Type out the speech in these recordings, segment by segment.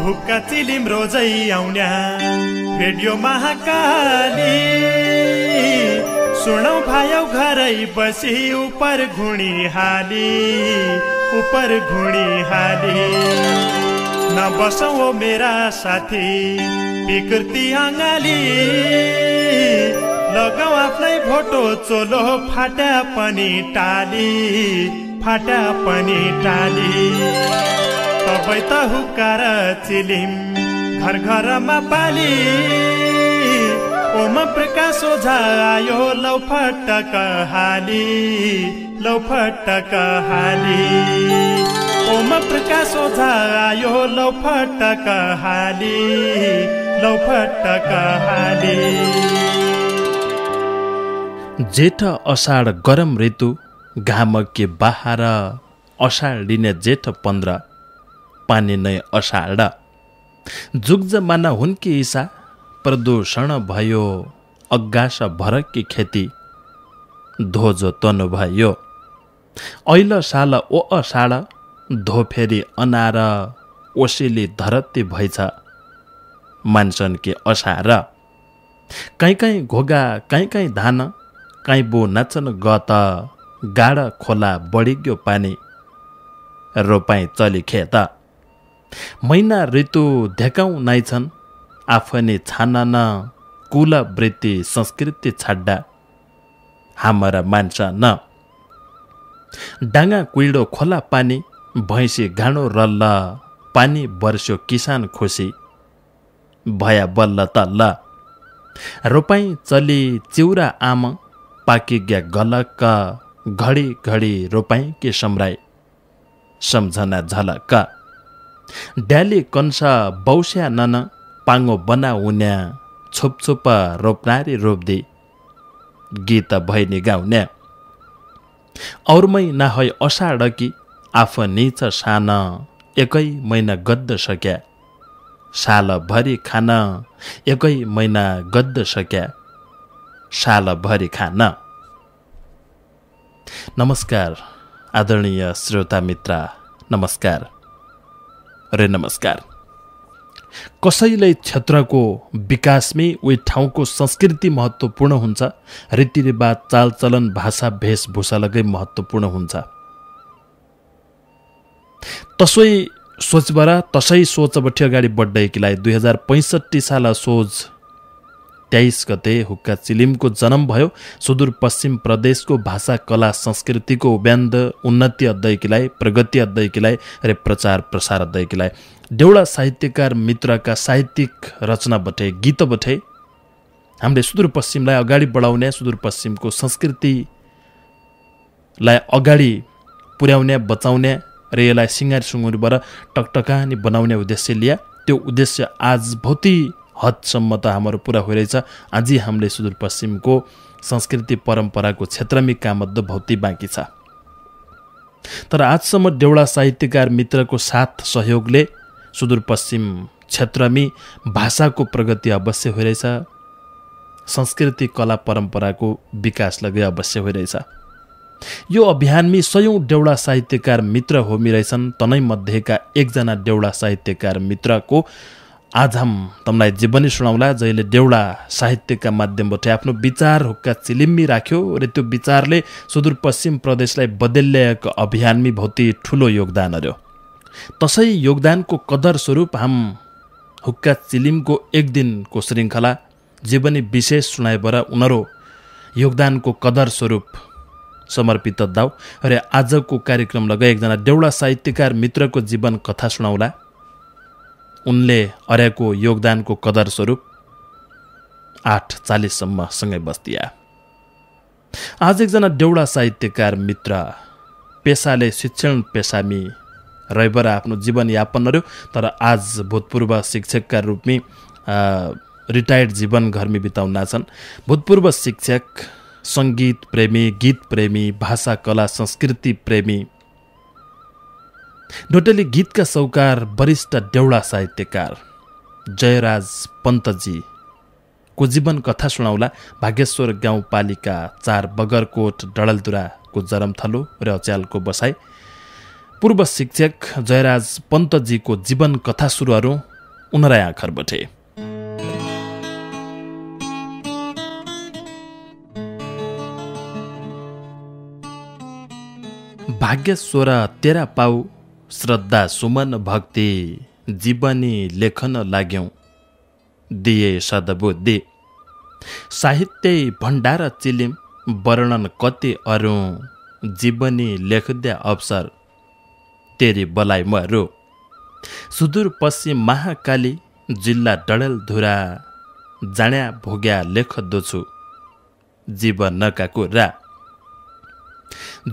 हुक्का Chilima रोजै आउन्या radio Mahakali सुनौ भायौ घरै बसी उपर घुणी हाली नबसौ मेरा साथी विकृति अङ्गाली लगाऊ आफ्नै भोटो चोलो फाटा पनि टाली तबै त हुक्कार चिलिम घर घरमा पाली ओम प्रकाश ओझा आयो लौ फटक हाली ओम प्रकाश ओझा आयो लौ फटक हाली जेठ अषाढ गरम ऋतु घाम के बाहर अषाढ लिने जेठ 15 पानी नै अषाढ जुग जमाना हुन्की ईसा प्रदूषण भयो अगास भरकी खेती धोजो तनु भयो ऐल साल ओ अषाढ धो फेरि अनार ओसिली धरती भइछ मान्छन् के असार काहीँ घोगा काहीँ धान काहीँ बो नाचन गत गाड खोला बढिग्यो पानी रोपाई चली खेत महिना ऋतु धेकाउ नाइ छन् आफनी छानन कुल वृत्ति संस्कृति छाड्डा हाम्रा मान्छ न डाँगा कुइडो खोला पानी भैँसी घाँडो रल्ल पानी वर्ष्यो किसान खुसी भया बल्ल तल्ल रोपाई चली चिउरा आम पाकिग्या गलक्क घडी घडी रोपाई के सम्राई सम्झना झलक्क ड्याली कंस बौस्या नन पाङ्गो बना उन्या छुप रोप्नारी रोप्दी गीत भैनी गाउने औरमै नहै अषाढ कि आफनी छ सान एकै महिना गद्द सक्या साल भरि खान एकै महिना गद्द सक्या साल भरि खान। नमस्कार आदरणीय श्रोता मित्र, नमस्कार रे नमस्कार। कसैलाई क्षेत्रको विकासमै उही ठाउँको संस्कृति महत्त्वपूर्ण हुन्छ, रीतिरिवाज चालचलन भाषा वेशभूषा लगै महत्त्वपूर्ण हुन्छ। तसै सोचबाट अगाडि बढ्दैकीलाई 2065 साल सोझ 23 गते हुक्का चिलिमको जन्म भयो। सुदूरपश्चिम प्रदेशको भाषा कला संस्कृतिको उभ्यान्द उन्नति अध्ययकीलाई प्रगति अध्ययकीलाई र प्रचार प्रसार अध्ययकीलाई देउडा साहित्यकार मित्रका साहित्यिक रचना बटे गीत बटे हामीले सुदूरपश्चिमलाई अगाडि बढाउने, सुदूरपश्चिमको संस्कृतिलाई अगाडि पुर्याउने, बचाउने र यसलाई सिँगार सुँगुरबाट टकटकानी बनाउने उद्देश्य लिया। त्यो उद्देश्य आज बहुतै हदसम्म त हाम्रो पुरा भइरहेछ। आजै हामीले सुदूरपश्चिमको संस्कृति परम्पराको क्षेत्रमी कामद्दो बहुतै बाँकी छ। तर आजसम्म देउडा साहित्यकार मित्रको साथ सहयोगले सुदूरपश्चिम क्षेत्रमी भाषाको प्रगति अवश्य भइरहेछ, संस्कृति कला परम्पराको विकास लगे अवश्य भइरहेछ। यो अभियानमी 100औं देउडा साहित्यकार मित्र होमिरहेछन्। तनै मध्येका एकजना देउडा साहित्यकार मित्रको आज हम तमलाई जीवनी सुनाउला, जहिले देउडा साहित्यका माध्यमबाट आफ्नो विचार हुक्का चिलिम्मी राख्यो र त्यो विचारले सुदूरपश्चिम प्रदेशलाई बदल्याएको अभियानमी बहुतै ठुलो योगदान गर्यो। तसै योगदानको कदर स्वरूप हम हुक्का चिलिमको एक दिनको श्रृङ्खला जीवनी विशेष सुनाइबाट उनीहरू योगदानको कदर स्वरूप समर्पित दाउ र आजको कार्यक्रम लगा एकजना देउडा साहित्यकार मित्रको जीवन कथा सुनाउला। उनले अर्याको योगदानको कदर स्वरूप 8:40 सम्म सँगै बस्दिया। आज एकजना देउडा साहित्यकार मित्र पेसाले शिक्षण पेसामी रहिबर आफ्नो जीवन यापन गर्यो। तर आज भूतपूर्व शिक्षकका रूपमी रिटायर्ड जीवन घरमी बिताउन छन्। भूतपूर्व शिक्षक, सङ्गीत प्रेमी, गीत प्रेमी, भाषा कला संस्कृति प्रेमी, ढोटेली गीतका सौकार वरिष्ठ देउडा साहित्यकार जयराज पन्तजी को जीवन कथा सुनाउला। भागेश्वर गाउँपालिका 4 बगरकोट डडलधुराको जरमथलो र अच्यालको बसाई। पूर्व शिक्षक जयराज पन्तजीको जीवन कथा सुरु गरौँ। उनराय आखर बटे भाग्यश्वर तेरा पाउ श्रद्धा सुमन भक्ति जीवनी लेखन लाग्यौं दिए सद्बुद्धि साहित्य भण्डार चिलिम वर्णन कति अरू जीवनी लेखद्या अवसर तेरी बलाई मरु सुदूर पश्चिम महाकाली जिल्ला डडेलधुरा जाण्या भोग्या लेख दोछु जीवनका कुरा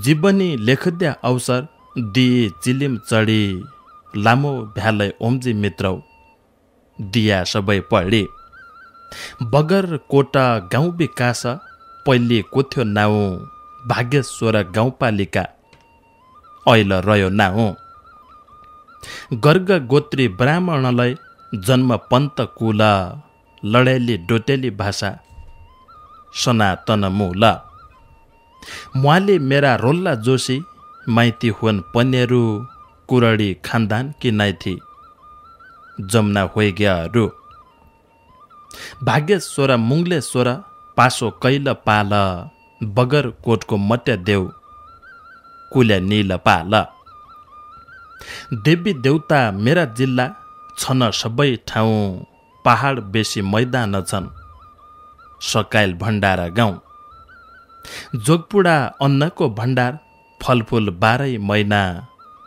जीवनी लेखद्या अवसर दिए चिलिम चढी लामो भ्यालय ओम्जी मित्रौ दिया सबै पढी बगर कोटा गाउँ विकास पहिले कोथ्यो नाउ भाग्यश्वर गाउँपालिका ऐल रह्यो नाउ गर्ग गोत्री ब्राह्मणलाई जन्म पन्त कुल लडेली डोटेली भाषा सनातन मूल मुहाली मेरा रोल्ला जोशी माइती हुन पन्नेरू कुरडी खानदान कि नाइथी जमुना होइग्याहरू भाग्यश्वर मुङ्गलेश्वर पासो कैल पाल बगर कोटको मट्या देउ कुल्या नील पाल देवी देउता मेरा जिल्ला छन सबै ठाउँ पहाड बेसी मैदान छन् सकाइल भण्डारा गाउँ जोगपुडा अन्नको भण्डार फलफुल 12 महिना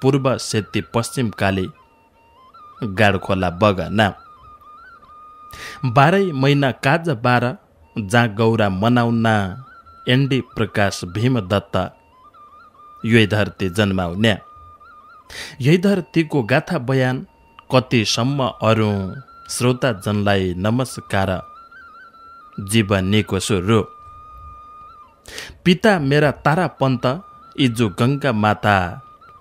पूर्व सेती पश्चिम काली गाडखोला बगना 12 महिना काज 12 जहाँ गौरा मनाउना एन्डी प्रकाश भीम दत्त यही धरती जन्माउने यही धरतीको गाथा बयान कतिसम्म अरू श्रोता जनलाई नमस्कार जीवनीको सुरु पिता मेरा तारा पन्त इजु गंगा माता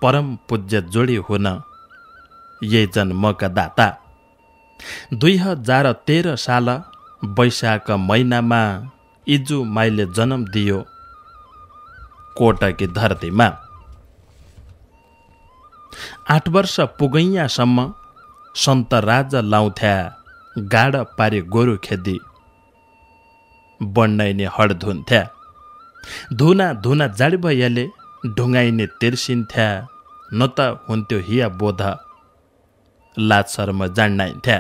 परम पूज्य जोडी हुन यही जन्मका दाता 2013 साल वैशाख महिनामा इजु माइले जन्म दियो कोटकी धरतीमा 8 वर्ष पुगैयासम्म सन्त राजा लाउँथ्या गाड पारी गोरु खेदी बन्नाइने हड धुन्थ्या धुना धुना जाडी भइहाले ढुङ्गाइने तिर्सिन्थ्या न त हुन्थ्यो हिया बोध लाज शर्म जान्नाइन्थ्या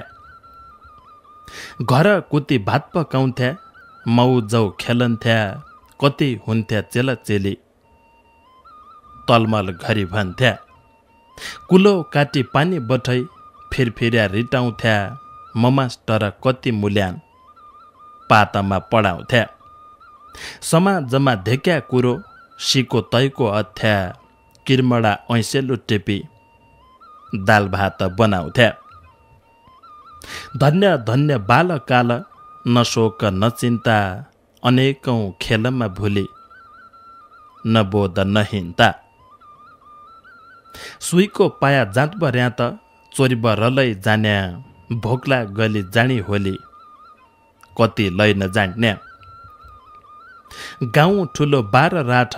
घर कुती भात पकाउँथ्या मौजौ खेलन्थ्या कति हुन्थ्या चेलाचेली तलमल घरी भन्थ्या कुलो काटी पानी बठै फिरफिर्या रिटाउँथ्या ममास्टर कति मूल्यान पातामा पढाउँथ्या समाजमा धेक्या कुरो सिको तैको अथ्या किर्मडा ऐसेलु टेपी दाल भात बनाउँथ्या धन्य धन्य बालकाल न शोक न चिन्ता अनेकौं खेलमा भुली न बोध न हिन्ता सुईको पाया जाँत बर्या त चोरिब रलै जान्या भोक्ला गली जानी होली कति लै न जान्या गाउँ ठुलो 12 राठ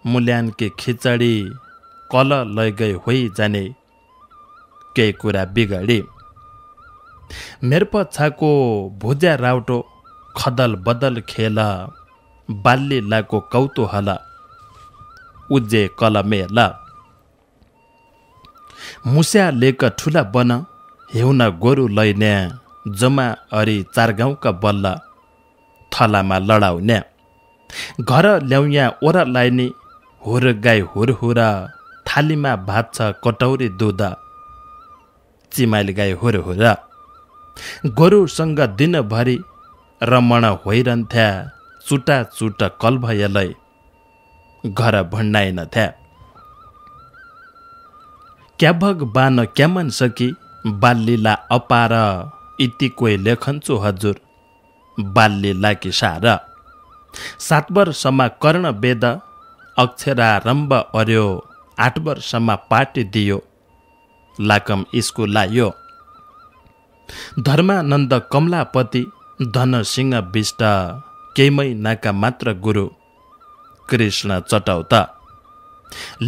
मूल्यान के खिचडी कल लैगई होइ जाने केही कुरा बिगडी मेर्प छाको भुज्या राउटो खदल बदल खेल बाल्ली लाको कौतूहल उज्जे कलमेल मुस्या लेक ठुला बन हेउन गोरु लैने जमा अरी 4 गाउँका बल्ल थलामा लडाउने घर ल्याउया ओरा लाइने हुर गाई हुर थालीमा भात छ कटौरी दुध चिमाइल गाई हुर गोरुसँग दिनभरि रमण होइरहन्थ्या चुटा चुटा कलभयलै घर भन्नाइनथ्या क्याभग बान क्यामन सकी बाल्लीला अपार इति कोही लेखन्छु हजुर बाल्लीला कि सार 7 वर्षमा कर्ण वेद अक्षरारम्भ अर्यो 8 वर्षमा पाटी दियो लाकम स्कुल लायो धर्मानन्द कमलापति धनसिंह विष्ट केही महिनाका मात्र गुरु कृष्ण चटौता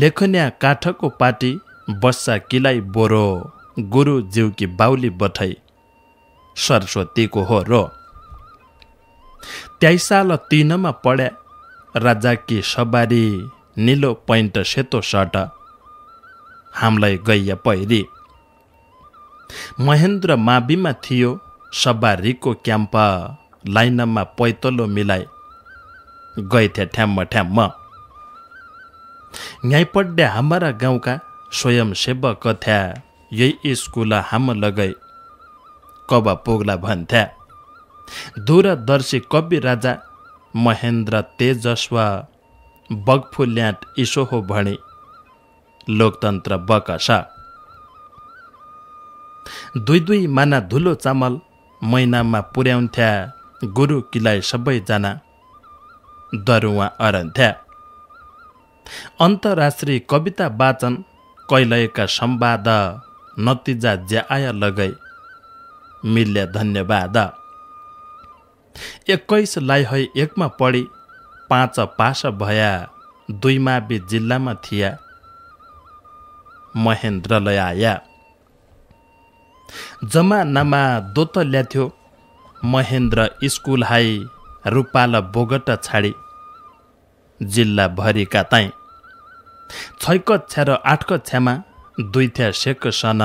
लेखन्या काठको पाटी बस्सा किलाई बोरो गुरुज्यूकी बाउली बठै सरस्वतीको हो रो। 23 साल 3 पढ्या राजाकी सवारी नीलो पैन्ट सेतो सर्ट हामीलाई गैया पहिरी। महेन्द्र माविमा थियो सवारीको क्याम्प लाइनमा पैतलो मिलाइ गएथे ठ्याम्म ठ्याम्म। यहीँ पढ्या हाम्रा गाउँका स्वयंसेवक थ्या यही स्कुल हाम लगै कब पुग्ला भन्थ्या। दूरदर्शी कवि राजा महेन्द्र तेजस्व बगफुल्याट इसो हो भणी लोकतन्त्र बकस। 2 माना धुलो चामल महिनामा पुर्याउँथ्या गुरु किलाई सबैजना दरुवा अरन्थ्या। अन्तर्राष्ट्रिय कविता वाचन कैलयका संवाद नतिजा ज्याआय लगै मिल्य धन्यवाद। 21 लाई है 1 मा पढी 5 पास भया 2 मावि जिल्लामा थिया महेन्द्रलय आया। जमानामा दोत ल्याथ्यो महेन्द्र स्कुल हाई रूपाल बोगट छाडी जिल्ला भरिका ताई। 6 कक्षा र 8 कक्षामा 2 थ्या सेकसन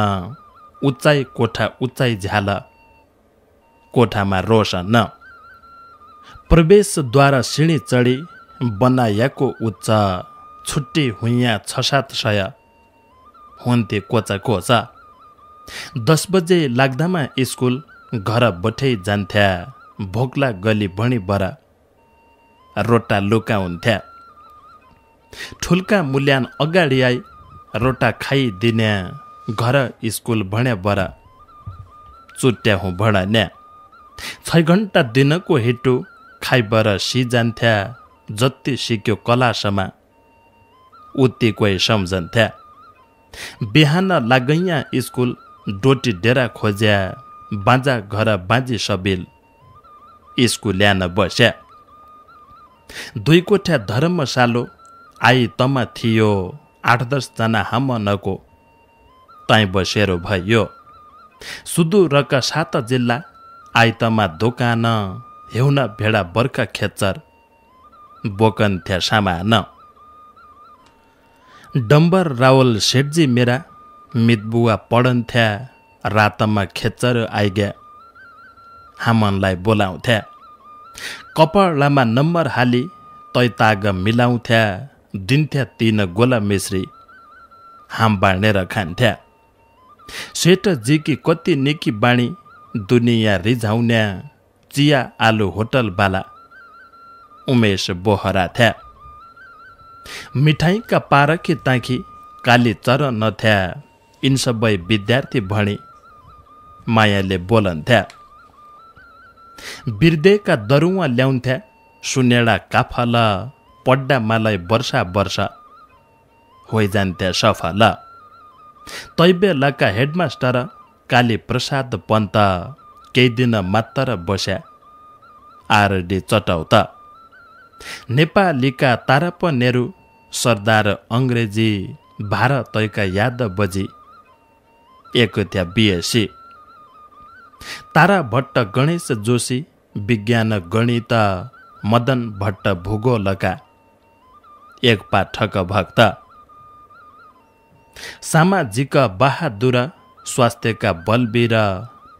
उचाइ कोठा उचाइ झ्याल कोठामा रोशन। प्रवेशद्वार सिँढी चढी बनाएको उच्च छुट्टी हुइया 6-7 सय हुन्थे कोचा कोचा। 10 बजे लाग्दामा स्कुल घर बठै जान्थ्या भोक्ला गली भणी बरा रोटा लुकाउन्थ्या। ठुल्का मूल्यान अगाडि आई रोटा खाइदिने घर स्कुल भण्या बरा चुट्या हुँ भडान्या। 6 घण्टा दिनको हिटो खाइबर सिजान्थ्या जति सिक्यो कलासमा उति कोही सम्झन्थ्या। बिहान लागैया स्कुल डोटी डेरा खोज्या बाजा घर बाजी सबिल स्कुल ल्यान बस्या। 2 कोठा धर्मशालो आई तमा थियो 8-10 जना हाम नको ताई बसेरो भयो। सुदूरका 7 जिल्ला आइतमा दोकान हेउन भेडा बर्खा खेच्चर बोकन्थ्या सामान। डम्बर रावल सेठजी मेरा मितबुवा पढन्थ्या रातमा खेच्चर आइग्या हामनलाई बोलाउँथ्या। कपडामा नम्बर हाली तैताग मिलाउँथ्या दिन्थ्या 3 गोला मिश्री हाम बाँडेर खान्थ्या। सेठजीकी कति निकी बाणी दुनियाँ रिझाउन्या चिया आलु होटलवाला उमेश बोहरा थ्या। मिठाईका पारखी ताखी काली चर नथ्या यिन सबै विद्यार्थी भणी मायाले बोलन्थ्या। बिर्देका दरुवा ल्याउँथ्या सुनेडा काफल पड्डा मलाई वर्षा वर्ष होइजान्थ्या सफल। तैबेलाका हेडमास्टर काली प्रसाद पन्त केही दिन मात्र बस्या आरडी चटाउत। नेपालीका ताराप नेहरू सरदार अंग्रेजी भारतका याद बजी एक थ्या बीएससी। तारा भट्ट गणेश जोशी विज्ञान गणित मदन भट्ट भूगोलका एक पाठक भक्त। सामाजिक बहादुर स्वास्थ्यका बलवीर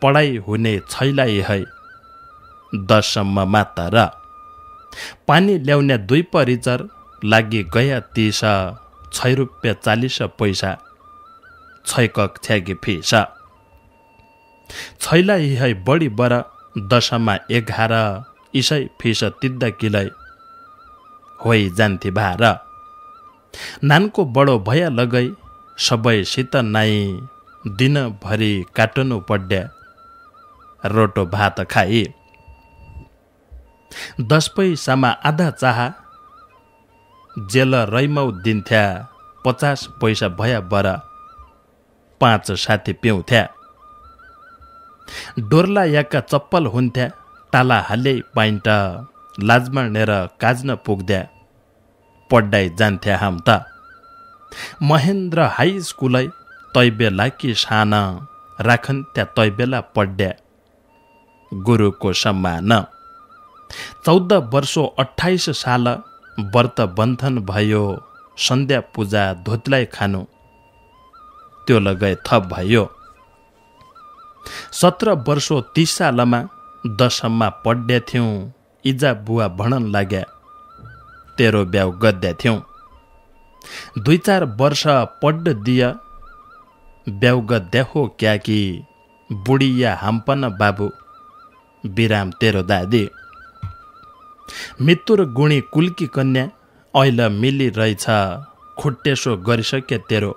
पढाइ हुने छैलाई है 10 मात्र। पानी ल्याउने 2 परिचर लागि गया 30 6 रुपियाँ 40 पैसा 6 कक्षाकी फीस। छैलाई है बढी बर 10 मा 11 इसै फीस तिद्दा किलै होइ जान्थे भार। नानको बडो भया लगै सबैसित नाइ दिनभरि काटनु पड्या रोटो भात खाई। 10 पैसामा आधा चाह जेल रैमौ दिन्थ्या 50 पैसा भया बर 5 साथी पिउँथ्या। डोर्ला याका चप्पल हुन्थ्या ताला हाले पाइन्ट लाजमनेर काज्न पुग्द्या पढ्डाइ जान्थ्या हाम त। महेन्द्र हाई स्कुलै तैबेला कि सान राखन् त्या तैबेला पड्या गुरुको सम्मान 14 वर्षो 28 साल व्रत बन्धन भयो सन्ध्या पूजा धोत्लाई खानु त्यो लगाए थप भयो 17 वर्षो 30 सालमा दशममा पढ्या थियौँ इजा बुवा भणन लाग्या तेरो ब्याउ गद्या थियौँ 2-4 वर्ष पढ्ड दिया ब्याउ गद्या हो क्या कि बुढिया हाम्पन बाबु बिराम तेरो दादी मितुर गुणी कुल्की कन्या ऐल मिली रहेछ खुट्टेसो गरिसके तेरो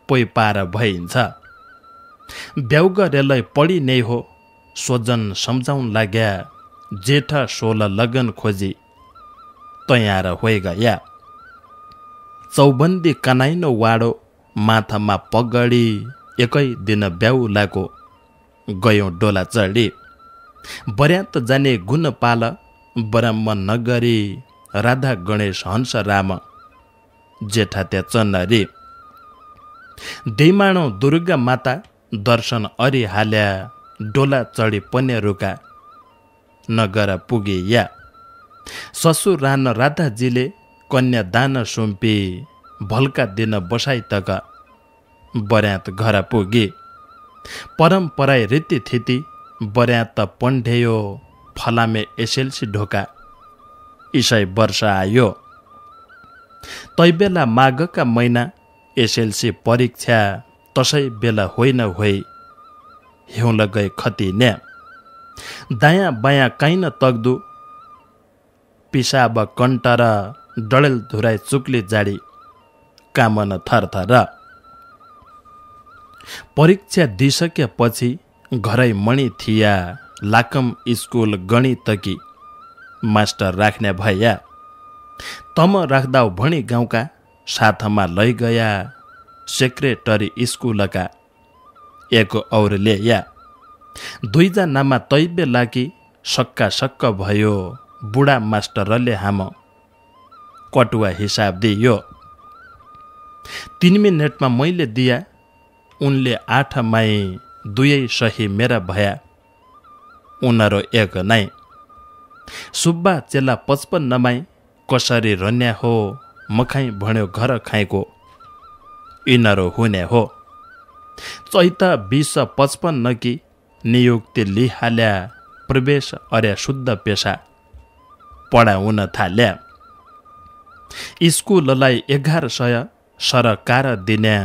पोइ पार भइन्छ ब्याउ गरेलाई पढी नै हो सोजन सम्झाउन लाग्या जेठ 16 लगन खोजी तयार होइ गया चौबन्दी कनाइनो वाडो माथामा पगडी एकै दिन ब्याउ लागो गयौँ डोला चढी बर्यात जाने गुण पाल ब्राह्मण नगरी राधा गणेश हंस राम जेठा त्या चन्नरी दैमाणो दुर्गा माता दर्शन अरि हाल्या डोला चढी पन्या रुका नगर पुगे या ससुर रान राधाजीले कन्या दान सुम्पी भल्का दिन बसाइ तक बर्यात घर पुगे परम्पराय रीति थिति बर्यात पण्ढेयो फलामे एसएलसी ढोका इसाई वर्ष आयो तैबेला माघका महिना एसएलसी परीक्षा तसै बेला होइन होइ हिउँ गए खती न्या दायाँ बायाँ काइन तग्दु पिसाब कण्टर डडेल धुराई चुक्ली जाडी कामन थरथर परीक्षा दिइसकेपछि घरै मणि थिया लाकम स्कुल गणितकी मास्टर राख्ने भया तम राख्दा भणी गाउँका साथमा लै गया सेक्रेटरी स्कुलका एक औरले या 2 जनामा तैबे लागी सक्का सक्क भयो बुढा मास्टरले हाम कटुवा हिसाब दियो 3 मिनेटमा मैले दिया उनले 8 माई 2 सही मेरा भया उनीहरू एक नै सुब्बा चेला 55 माई कसरी रन्या हो मखाइ भन्यो घर खाएको यिनीहरू हुने हो चैत 2055 कि नियुक्ति लिहाल्या प्रवेश अर्या शुद्ध पेशा पढाउन थाल्या स्कुललाई 1100 सरकार दिन्या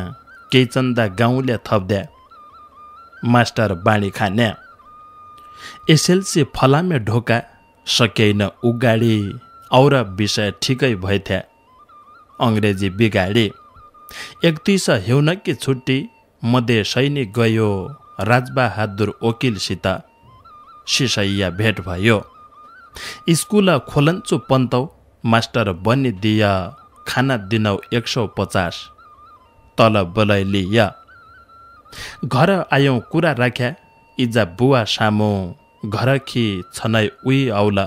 केही चन्दा गाउँले थप्द्या मास्टर बाणी खान्या एसएलसी फलामे ढोका सकेन उगाडी और विषय ठिकै भइथ्या अंग्रेजी बिगाडी 31 हिउनकी छुट्टी मध्य सैनिक गयो राजबहादुर वकिलसित सिसैया भेट भयो स्कुल खोलन्चु पन्तौ मास्टर बनिदिया खाना दिनौ 150 तल बोलाइ लिया घर आयौं कुरा राख्या इजा बुवा सामु घरखी छनै उही औला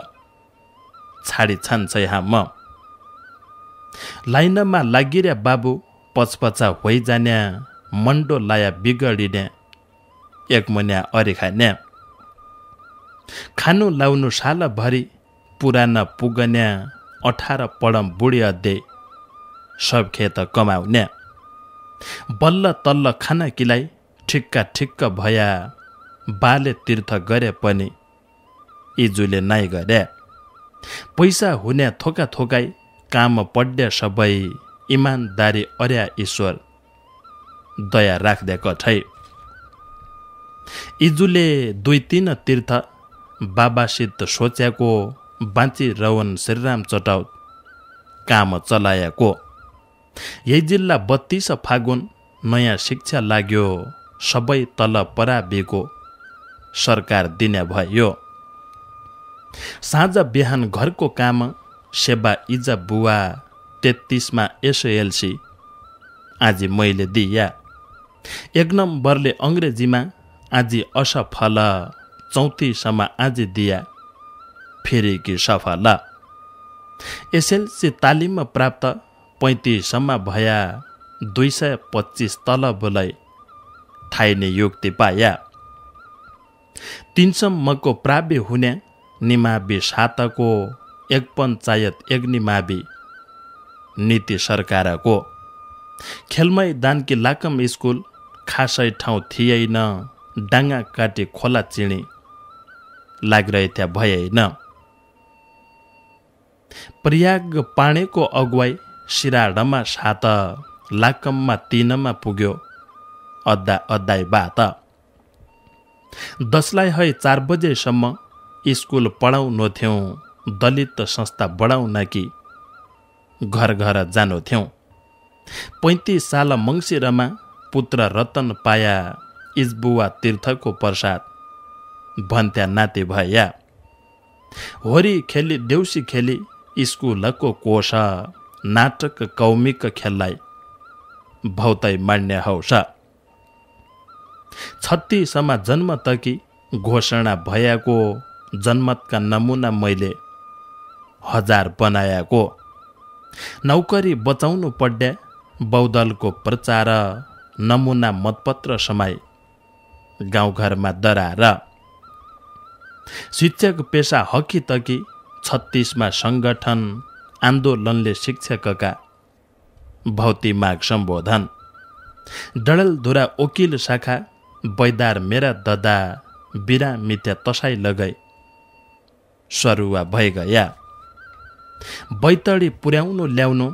छाडी छान्छै हाम लाइनमा लागिर्या बाबु पचपचा होइ जान्या मन्डो लाया बिगडिने एक मन्या अरि खान्या खानु लाउनु साल भरि पुराना पुगन्या 18 पडम बुढी अध्याय सब खेत कमाउन्या बल्ल तल्ल खाना किलाई ठिक्का ठिक्क भया बाले तीर्थ गरे पनि इजुले नाइ गरे पैसा हुने थोका थोकाई काम पड्या सबै इमानदारी अर्या ईश्वर दया राख्दे कठै इजुले 2-3 तीर्थ बाबासित सोच्याको बाँची रवन श्रीराम चटाउत काम चलाएको यही जिल्ला 32 फागुन नयाँ शिक्षा लाग्यो सबै तल पराबेको सरकार दिने भयो साँझ बिहान घरको काम सेवा इजा बुवा 33 मा एसएलसी आज मैले दिया 1 नम्बरले अंग्रेजीमा आज असफल 34 मा आज दिया फेरि कि सफल एसएलसी तालिम प्राप्त 35 मा भया 225 तल बोलाई थाइने युक्ति पाया 300 प्राव्य हुने निमावि सातको एक पञ्चायत एक निमावि नीति सरकारको खेलमैदानकी लाकम स्कुल खासै ठाउँ थिएन डाङ्गा काटी खोला चिणी लागिरहेथ्या भएन प्रयाग पाणेको अगुवाई सिराडमा 7 लाकममा 3 पुग्यो अद्दाई बात 10 है 4 बजेसम्म स्कुल पढाउनु थियौँ दलित संस्था बढाउन कि घर घर जानु थियौँ 35 साल मङ्सिरमा पुत्र रतन पाया इजबुवा तीर्थको प्रसाद भन्त्या नाते भया होरी खेली देउसी खेली स्कुलको कोष नाटक कौमिक खेललाई भौतै मान्य हौस 36 जन्म तकी घोषणा भयाको जन्मतका नमुना मैले 1000 बनाएको नौकरी बचाउनु पड्या बौद्धलको प्रचार नमुना मतपत्र समाई गाउँघरमा दरार शिक्षक पेशा हकी तकी 36 संगठन आन्दोलनले शिक्षकका भौती माग सम्बोधन डडलधुरा वकिल शाखा बैदार मेरा ददा बिरा मिथ्या तसाई लगाई सरुवा भइ गया बैतडी पुर्याउनु ल्याउनु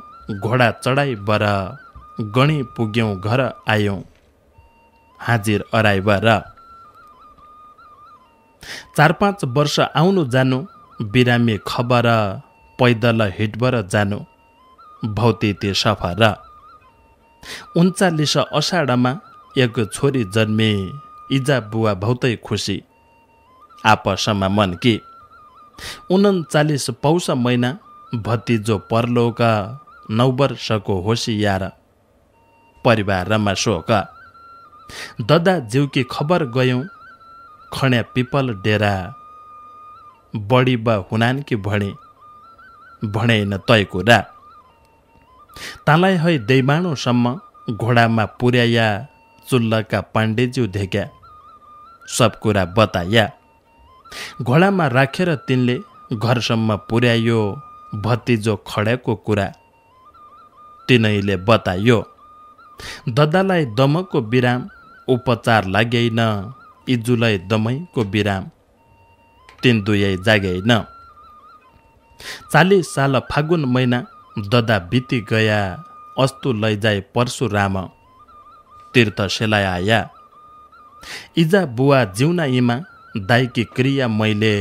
घोडा चढाई बर गणी पुग्यौं घर आयौं हाजिर अराई बर 4-5 वर्ष आउनु जानु बिरामी खबर पैदल हिटबर जानु भौतिते सफर 39 अषाढमा एक छोरी जन्मे इजा बुवा भौतै खुसी आपसमा मन कि 39 पौष महिना भतिजो परलोका 9 वर्षको होसियार परिवारमा शोक ददा जिउकी खबर गयौं खण्या पिपल डेरा बढी बा हुनानकी भणे न तय कुरा तालाई है दैमाणोसम्म घोडामा पुर्याया चुल्लका पाण्डेज्यू धेक्या सब कुरा बताया घोडामा राखेर तिनले घरसम्म पुर्यायो भतिजो खड्याको कुरा तिनैले बतायो ददालाई दमको बिराम उपचार लागेन इजुलाई दमैको बिराम तिन दुयै जागेन 40 साल फागुन महिना ददा बिति गया अस्तु लैजाए परशुराम तीर्थ सेलाय आया इजा बुवा जिउना इमा दाइकी क्रिया मैले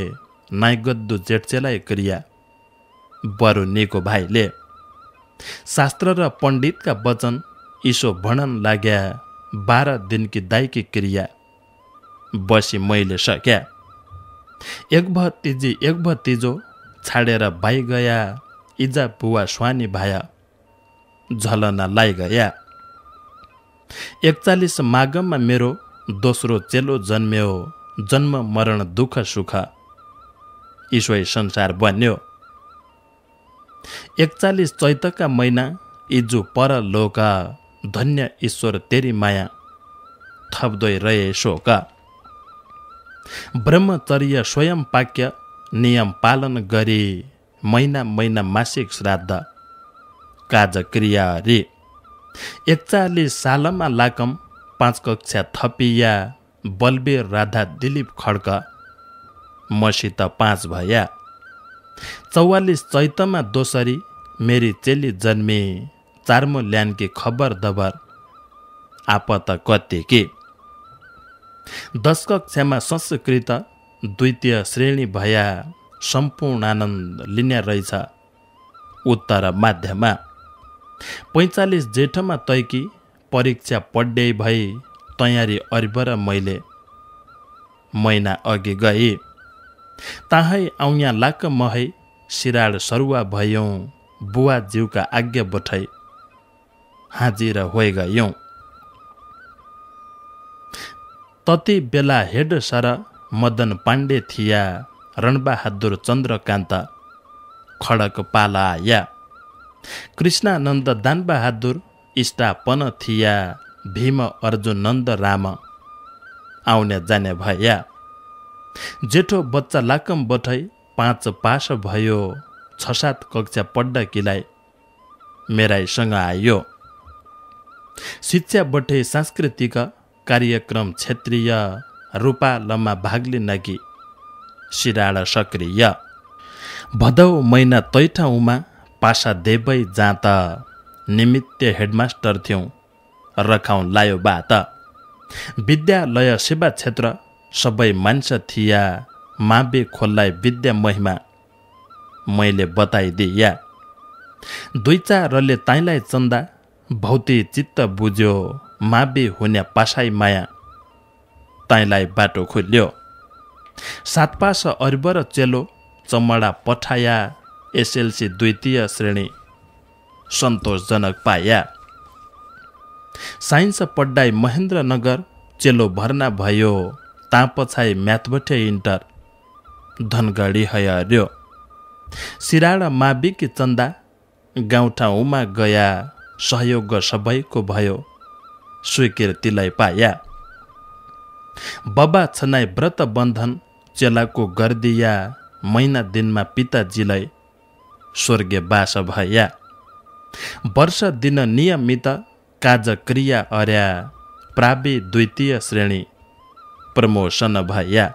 नाइगद्दु जेठचेलाय क्रिया बरु निको भाइले शास्त्र र पण्डितका वचन इसो भणन लाग्या 12 दिनकी दाइकी क्रिया बसी मैले सक्या एक भतिजो छाडेर भाइ गया इजा बुवा स्वानी भाया झलना लाई गया 41 माघमा मेरो दोस्रो चेलो जन्म्यो जन्म मरण दुःख सुख ईश्वरी संसार बन्यो 41 चैतका महिना इजु परलोका धन्य ईश्वर तेरी माया थप्दै रहे शोक ब्रह्मचर्य स्वयं पाक्य नियम पालन गरी महिना मासिक श्राद्ध काज क्रिया रे 41 सालमा लाकम 5 कक्षा थपिया बलबीर राधा दिलीप खड्क मसित 5 भया 44 चैतमा दोसरी मेरी चेली जन्मे चारमो ल्यानकी खबर दबर आपत कति के 10 कक्षामा संस्कृत द्वितीय श्रेणी भया सम्पूर्ण आनन्द लिने रहेछ उत्तर माध्यममा 45 जेठमा तैकी परीक्षा पढ्दै भई तयारी अरिबर मैले महिना अघि गए ताहै आउया लाक महै सिराड सरुवा भयौं बुवा जिउका आज्ञा बठाई हाजिर होइ गयौं तति बेला हेड सर मदन पाण्डे थिया रणबहादुर चन्द्रकान्त खडक पाला आया कृष्णानन्द दानबहादुर इष्टापन थिया भीम अर्जुन नन्द राम आउने जाने भया जेठो बच्चा लाकम बठै 5 पास भयो 6-7 कक्षा पढ्दा किलाई मेराइसँग आयो शिक्षा बठे सांस्कृतिक कार्यक्रम क्षेत्रीय रूपालमा भाग लिनकी सिराड सक्रिय भदौ महिना तैठाउँमा पासा देवै जाँत निमित्त हेडमास्टर थियौँ रखाउँ लायो बात विद्यालय सेवा क्षेत्र सबै मान्छे थिया माबे खोल्लाई विद्या महिमा मैले बताइदिया 2-4ले ताइलाई चन्दा भौती चित्त बुझ्यो माबे हुने पासाई माया ताइलाई बाटो खुल्यो 7 पास अरबर चेलो चमडा पठाया एसएलसी 2य श्रेणी सन्तोषजनक पाया साइन्स पढ्दाई महेन्द्रनगर चेलो भर्ना भयो तापछाई म्याथबठे इन्टर धनगढी हयर्यो सिराड माविकी चन्दा गाउँठाउँमा गया सहयोग सबैको भयो स्वीकृतिलाई पाया बबा छनाई व्रत बन्धन चेलाको गर्दिया महिना दिनमा पिताजीलाई स्वर्गीय बास भया वर्ष दिन नियमित कार्यक्रिया अर्या प्रावि 2य श्रेणी प्रमोसन भया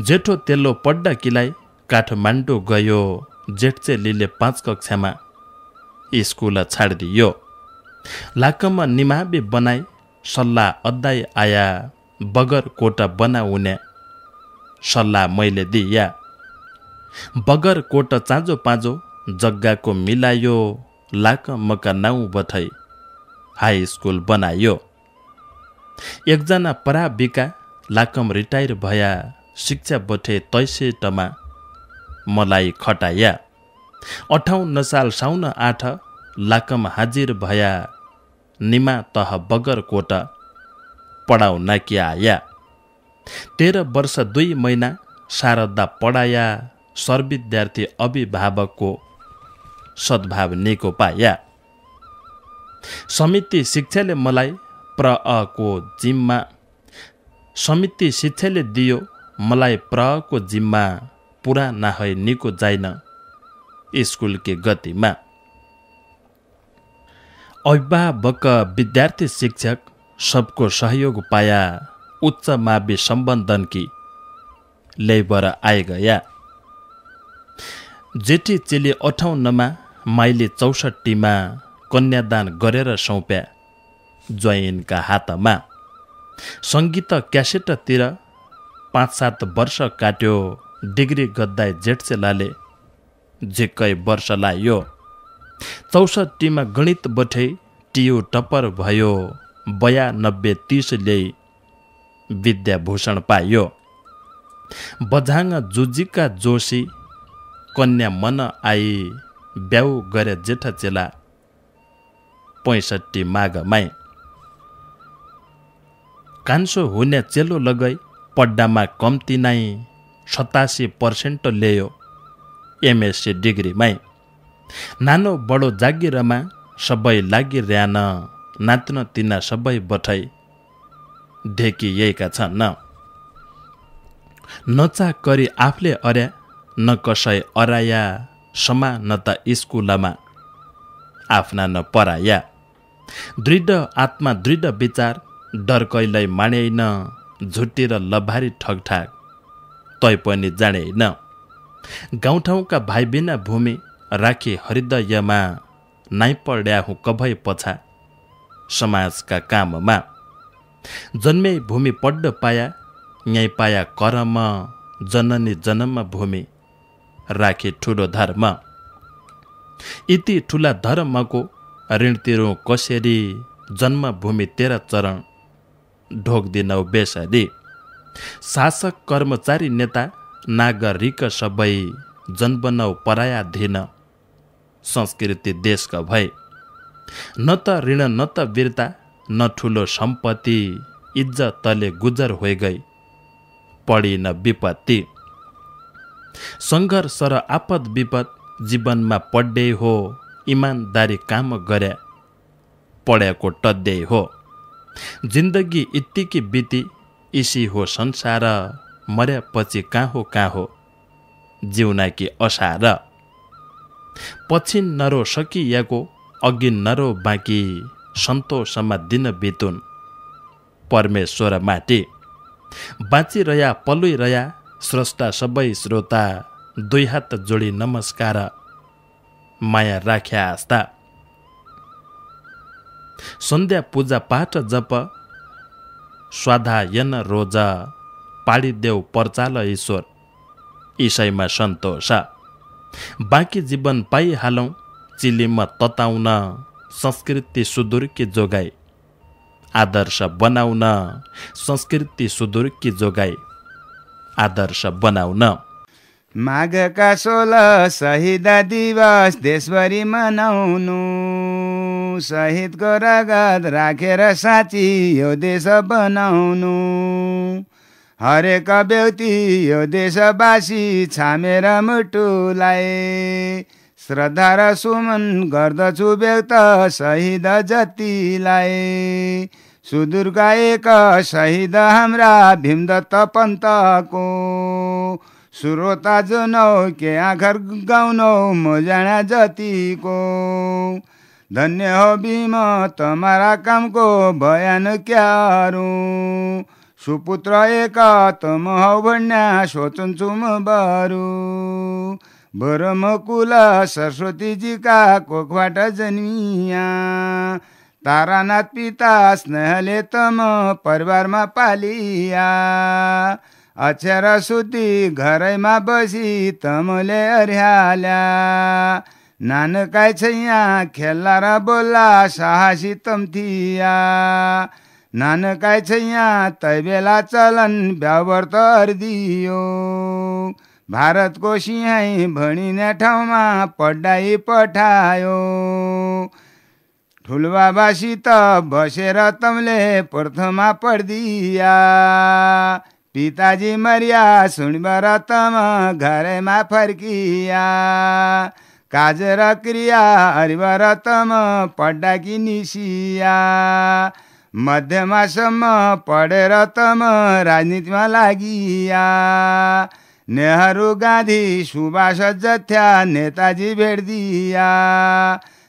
जेठो तेल्लो पढ्दा किलाई काठमाडौँ गयो जेठचेलीले 5 कक्षामा स्कुल छाडिदियो लाकममा निमाबी बनाई सल्लाह अद्दाई आया बगर कोटा बनाउने सल्लाह मैले दिया बगर कोट चाँजो पाँजो जग्गाको मिलायो लाकमका नाउँ बठै हाई स्कुल बनायो एकजना पराविका लाकम रिटायर भया शिक्षा बठे 63 मलाई खटाया 58 साल साउन 8 लाकम हाजिर भया निमा तह बगर कोट पढाउन कि आया 13 वर्ष 2 महिना शारदा पढाया सर्वविद्यार्थी अभिभावकको सद्भाव निको पाया समिति शिक्षाले मलाई प्रअको जिम्मा समिति शिक्षाले दियो मलाई प्रअको जिम्मा पुरा नहै निको जाइन स्कुल के गतिमा अभिभावक विद्यार्थी शिक्षक सबको सहयोग पाया उच्च मावि सम्बन्धन की लेबर आए गया जेठी चेली 58 माइली 64 कन्यादान गरेर सौंप्या ज्वाइनका हातमा सङ्गीत क्यासेटतिर 5-7 वर्ष काट्यो डिग्री गद्दाई जेठचेलाले झिक्कै वर्ष लायो 64 गणित बठै टियु टप्पर भयो 92-30 ल्याई विद्याभूषण पायो बझाङ जुजिका जोशी कन्या मन आई ब्याउ गरे जेठा चेला 65 माघमै कान्छो हुने चेलो लगाई पड्डामा कम्ती नै 87% ल्यायो एमएससी डिग्रीमै नानो बडो जागिरमा सबै लागिरहन नाच्न तिना सबै बठै ढेकिएका छन् नचा करी आफले अर्या न कसै अराया समानता स्कुलमा आफ्ना न पराया दृढ आत्मा दृढ विचार डर कैलै मानेन झुटी र लभारी ठगठाग तै पनि जानेन गाउँठाउँका भाइ बिना भूमि राखी हृदयमा नाइ पढ्या हुँ कभै पछा समाजका काममा जन्मे भूमि पढ्ड पाया न्याय पाया करम जननी जन्म भूमि राखे ठुलो धर्म इति ठुला धर्मको ऋण तिरौँ कसरी जन्मभूमि 13 चरण ढोक्दिनौ बेसरी शासक कर्मचारी नेता नागरिक सबै जन्मनौ परायाधीन संस्कृति देशका भए न त ऋण न त वीरता न ठुलो सम्पत्ति इज्जतले गुजर होइ गई पढी न विपत्ति सङ्घर्ष र आपद विपद जीवनमा पढ्दै हो इमानदारी काम गरे पढेको टद्दै हो। जिन्दगी यत्तिकै बिती इसी हो संसार, मर्यापछि कहाँ हो जिउना कि असार। पछि नरो सकिएको अघि नरो बाँकी, सन्तोषमा दिन बितुन् परमेश्वर माटी। बाँचिरया पलुइरया स्रष्टा सबै श्रोता, दुई हात जोडी नमस्कार माया राख्या आस्था। सन्ध्या पूजा पाठ जप स्वाध्यायन रोज, पाडिदेऊ पर्चाल ईश्वर ईशैमा सन्तोष। बाँकी जीवन पाइहालौँ चिलीमा तताउन, संस्कृति सुदूर कि जोगाई आदर्श बनाउन, संस्कृति सुदूर कि जोगाई आदर्श बनाउन। माघका 16 शहीद दिवस देशभरि मनाउनु, शहीदको रगत राखेर साँची यो देश बनाउनु। हरेक व्यक्ति यो देशवासी छामेर मुटुलाई श्रद्धा र सुमन गर्दछु व्यक्त शहीद जतिलाई। सुदूरका एक शहीद हाम्रा भीमदत्त पन्तको, श्रोता जनौ के आखर गाउनौ मोजाना जतिको। धन्य हो भीम तमारा कामको बयान क्यारू, सुपुत्र एक तम हौ भन्या सोचन्छु म बरु। बरमकुल सरस्वतीजीका कोखबाट जन्मिया, तारानाथ पिता स्नेहले तम परिवारमा पालिया। अक्षर शुद्धि घरैमा बसी तमले अर्याल्या, नानकाई छैया खेल्ला र बोल्ला साहसी तम थिया। नानकाई छैया तै बेला चलन व्यावर्त अर्दियो, भारतको सिंहै भनिने ठाउँमा पढाइ पठायो। ठुलबाबासित बसेर तमले प्रथमा पढ्दिया, पिताजी मरिया सुनिबर तम घरैमा फर्किया। काज र क्रिया हरिबर तम पढाकी निसिया, मध्यमासम्म पढेर तम राजनीतिमा लागिया। नेहरू गान्धी सुभाष जथ्या नेताजी भेट्दिया,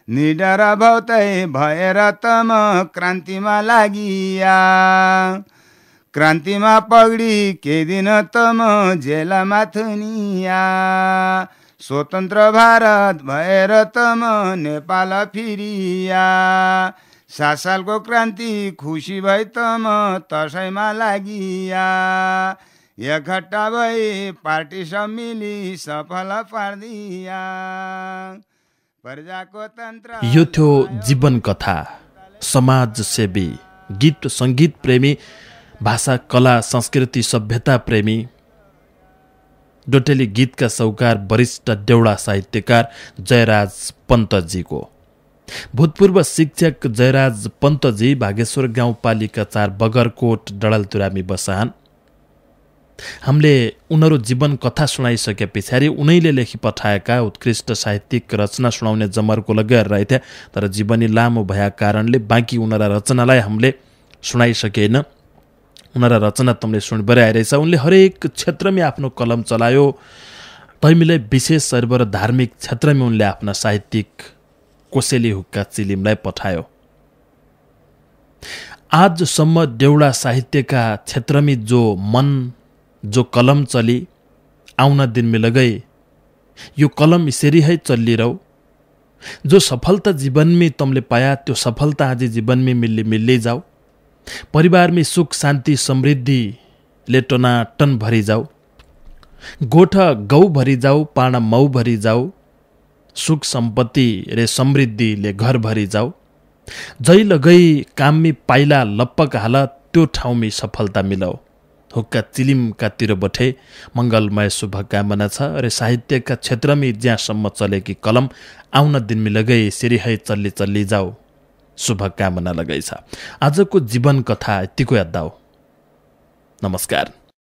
निडर भौतै भएर तम क्रान्तिमा लागिया। क्रान्तिमा पगडी केही दिन तम जेलमा थुनिया, स्वतन्त्र भारत भएर तम नेपाल फिरिया। 7 सालको क्रान्ति खुसी भई तम तसैमा लागिया, एकट्ठा भई पार्टी सब मिली सफल पार्दिया प्रजाको तन्त्र। यो थियो जीवन कथा, समाजसेवी, गीत सङ्गीत प्रेमी, भाषा कला संस्कृति सभ्यता प्रेमी, डोटेली गीतका सौकार वरिष्ठ देउडा साहित्यकार जयराज पन्तजीको। भूतपूर्व शिक्षक जयराज पन्तजी भागेश्वर गाउँपालिका 4 बगरकोट डडलतुरामी बसाहान। हामीले उनीहरू जीवन कथा सुनाइसके पछाडि उनैले लेखी पठाएका उत्कृष्ट साहित्यिक रचना सुनाउने जमर्को लगाएर रहेथे, तर जीवनी लामो भएका कारणले बाँकी उनीहरा रचनालाई हामीले सुनाइसकेन। उनीहरा रचना तमले सुनिबरै आइरहेछ। उनले हरेक क्षेत्रमै आफ्नो कलम चलायो, तैमीलाई विशेष गरेर धार्मिक क्षेत्रमा उनले आफ्ना साहित्यिक कोसेली हुक्का चिलिमलाई पठायो। आजसम्म देउडा साहित्यका क्षेत्रमी जो मन जो कलम चली, आउन दिन मिलगई यो कलम यसरी है चलिरहौ। जो सफलता जीवन में तमले पाया त्यो सफलता आज जीवन में मिल्ली जाओ। परिवार में सुख शांति समृद्धि ले टना टन भरी जाओ। गोठ गौ भरी जाओ, पाना मऊ भरी जाओ। सुख संपत्ति रे समृद्धि ले घर भरी जाओ। जै लगई काम में पाइला लपक हाल त्यो ठाउँ में सफलता मिलाओ। हुक्का चिलिमका तिर बठे मंगलमय शुभकामना छ। अरे साहित्य का क्षेत्र में ज्याँसम्म चलेकी कलम आउन दिन में लगई सिरी है चल्ली चल्ली जाओ शुभकामना लगै छ। आजको जीवन कथा यतिको याद दाओ। नमस्कार।